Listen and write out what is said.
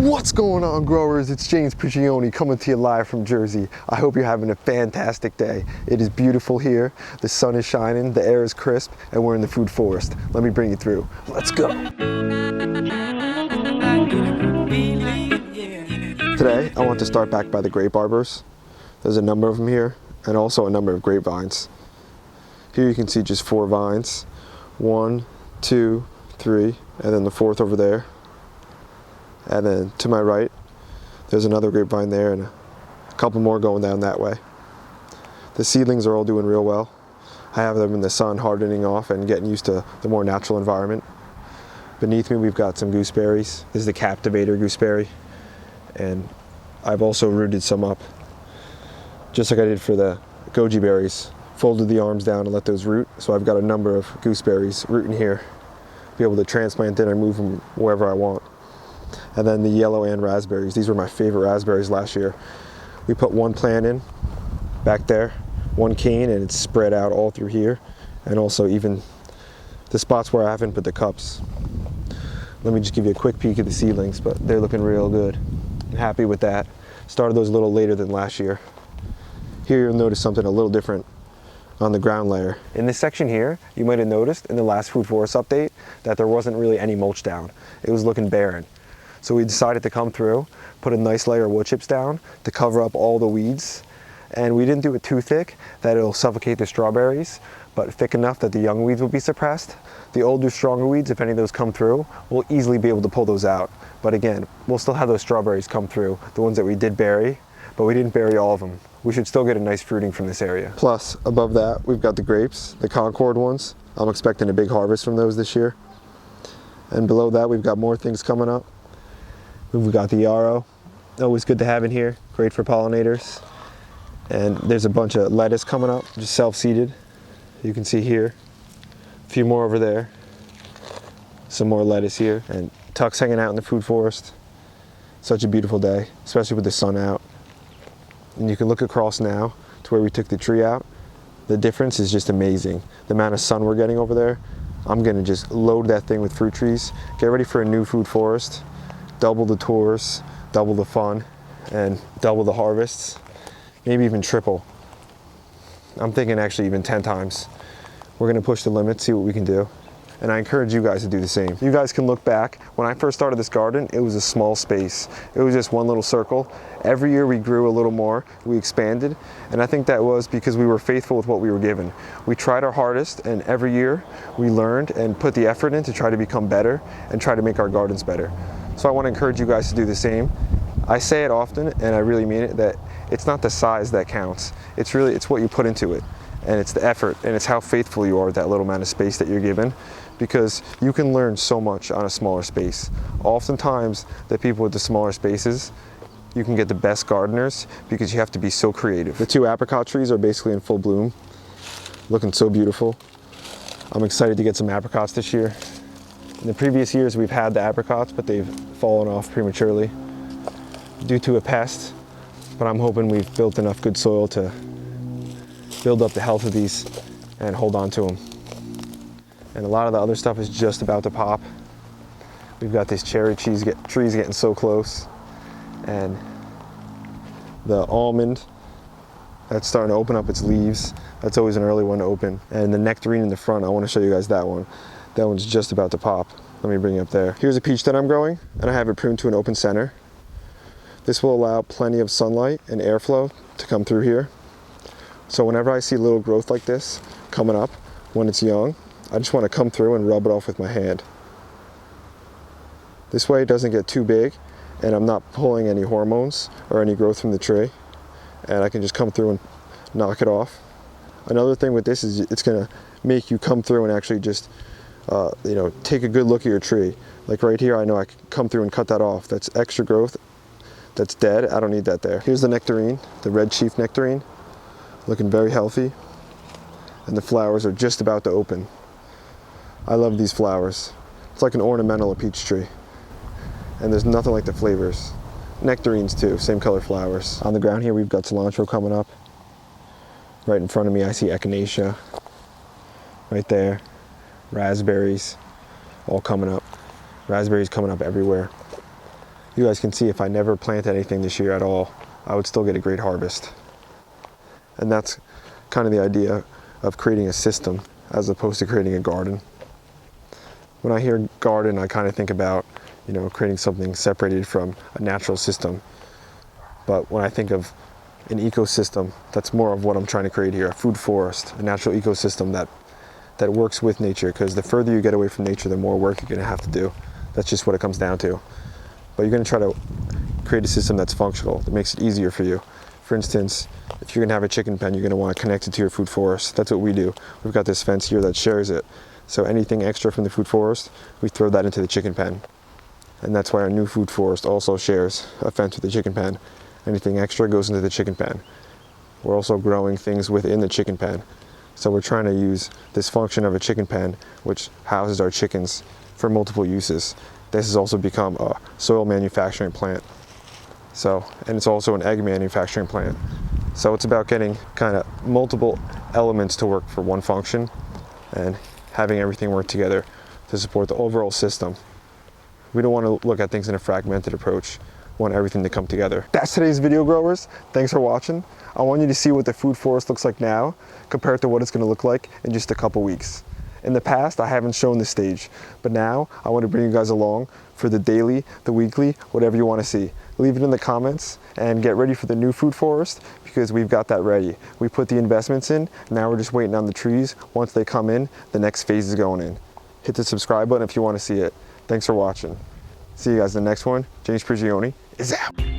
What's going on, growers? It's James Prigioni coming to you live from Jersey. I hope you're having a fantastic day. It is beautiful here. The sun is shining, the air is crisp, and we're in the food forest. Let me bring you through. Let's go. Today, I want to start back by the grape arbors. There's a number of them here, and also a number of grapevines. Here you can see just 4 vines. 1, 2, 3, and then the 4th over there. And then to my right, there's another grapevine there and a couple more going down that way. The seedlings are all doing real well. I have them in the sun hardening off and getting used to the more natural environment. Beneath me, we've got some gooseberries. This is the Captivator gooseberry. And I've also rooted some up, just like I did for the goji berries. Folded the arms down and let those root. So I've got a number of gooseberries rooting here. Be able to transplant it and move them wherever I want. And then the yellow and raspberries. These were my favorite raspberries last year. We put 1 plant in back there, 1 cane, and it's spread out all through here. And also even the spots where I haven't put the cups. Let me just give you a quick peek at the seedlings, but they're looking real good. I'm happy with that. Started those a little later than last year. Here you'll notice something a little different on the ground layer. In this section here, you might have noticed in the last food forest update that there wasn't really any mulch down. It was looking barren. So we decided to come through, put a nice layer of wood chips down to cover up all the weeds. And we didn't do it too thick that it'll suffocate the strawberries, but thick enough that the young weeds will be suppressed. The older, stronger weeds, if any of those come through, we'll easily be able to pull those out. But again, we'll still have those strawberries come through, the ones that we did bury, but we didn't bury all of them. We should still get a nice fruiting from this area. Plus, above that, we've got the grapes, the Concord ones. I'm expecting a big harvest from those this year. And below that, we've got more things coming up. We've got the yarrow, always good to have in here, great for pollinators. And there's a bunch of lettuce coming up, just self-seeded. You can see here, a few more over there, some more lettuce here, and tucks hanging out in the food forest. Such a beautiful day, especially with the sun out. And you can look across now to where we took the tree out. The difference is just amazing. The amount of sun we're getting over there. I'm gonna just load that thing with fruit trees, get ready for a new food forest. Double the tours, double the fun, and double the harvests, maybe even triple. I'm thinking actually even 10 times. We're gonna push the limits, see what we can do. And I encourage you guys to do the same. You guys can look back. When I first started this garden, it was a small space. It was just one little circle. Every year we grew a little more, we expanded. And I think that was because we were faithful with what we were given. We tried our hardest, and every year we learned and put the effort in to try to become better and try to make our gardens better. So I want to encourage you guys to do the same. I say it often, and I really mean it, that it's not the size that counts. It's what you put into it, and it's the effort, and it's how faithful you are with that little amount of space that you're given, because you can learn so much on a smaller space. Oftentimes, the people with the smaller spaces, you can get the best gardeners because you have to be so creative. The 2 apricot trees are basically in full bloom, looking so beautiful. I'm excited to get some apricots this year. In the previous years, we've had the apricots, but they've fallen off prematurely due to a pest. But I'm hoping we've built enough good soil to build up the health of these and hold on to them. And a lot of the other stuff is just about to pop. We've got these cherry trees getting so close. And the almond, that's starting to open up its leaves. That's always an early one to open. And the nectarine in the front, I want to show you guys that one. That one's just about to pop. Let me bring it up there. Here's a peach that I'm growing, and I have it pruned to an open center. This will allow plenty of sunlight and airflow to come through here. So whenever I see little growth like this coming up when it's young, I just want to come through and rub it off with my hand. This way it doesn't get too big, and I'm not pulling any hormones or any growth from the tree. And I can just come through and knock it off. Another thing with this is it's gonna make you come through and actually just take a good look at your tree. Like right here, I know I can come through and cut that off. That's extra growth. That's dead. I don't need that there. Here's the nectarine, the red chief nectarine, looking very healthy. And the flowers are just about to open. I love these flowers. It's like an ornamental peach tree. And there's nothing like the flavors. Nectarines too, same color flowers. On the ground here, we've got cilantro coming up. Right in front of me, I see echinacea. Right there. Raspberries, all coming up. Raspberries coming up everywhere. You guys can see if I never plant anything this year at all, I would still get a great harvest. And that's kind of the idea of creating a system as opposed to creating a garden. When I hear garden, I kind of think about, creating something separated from a natural system. But when I think of an ecosystem, that's more of what I'm trying to create here, a food forest, a natural ecosystem that works with nature, because the further you get away from nature, the more work you're going to have to do. That's just what it comes down to. But you're going to try to create a system that's functional, that makes it easier for you. For instance, if you're going to have a chicken pen, you're going to want to connect it to your food forest. That's what we do. We've got this fence here that shares it. So anything extra from the food forest, we throw that into the chicken pen. And that's why our new food forest also shares a fence with the chicken pen. Anything extra goes into the chicken pen. We're also growing things within the chicken pen. So we're trying to use this function of a chicken pen, which houses our chickens, for multiple uses. This has also become a soil manufacturing plant. And it's also an egg manufacturing plant. So it's about getting kind of multiple elements to work for one function and having everything work together to support the overall system. We don't want to look at things in a fragmented approach. We want everything to come together. That's today's video, growers. Thanks for watching. I want you to see what the food forest looks like now compared to what it's going to look like in just a couple weeks. In the past, I haven't shown this stage, but now I want to bring you guys along for the daily, the weekly, whatever you want to see. Leave it in the comments and get ready for the new food forest, because we've got that ready. We put the investments in, now we're just waiting on the trees. Once they come in, the next phase is going in. Hit the subscribe button if you want to see it. Thanks for watching. See you guys in the next one. James Prigioni is out.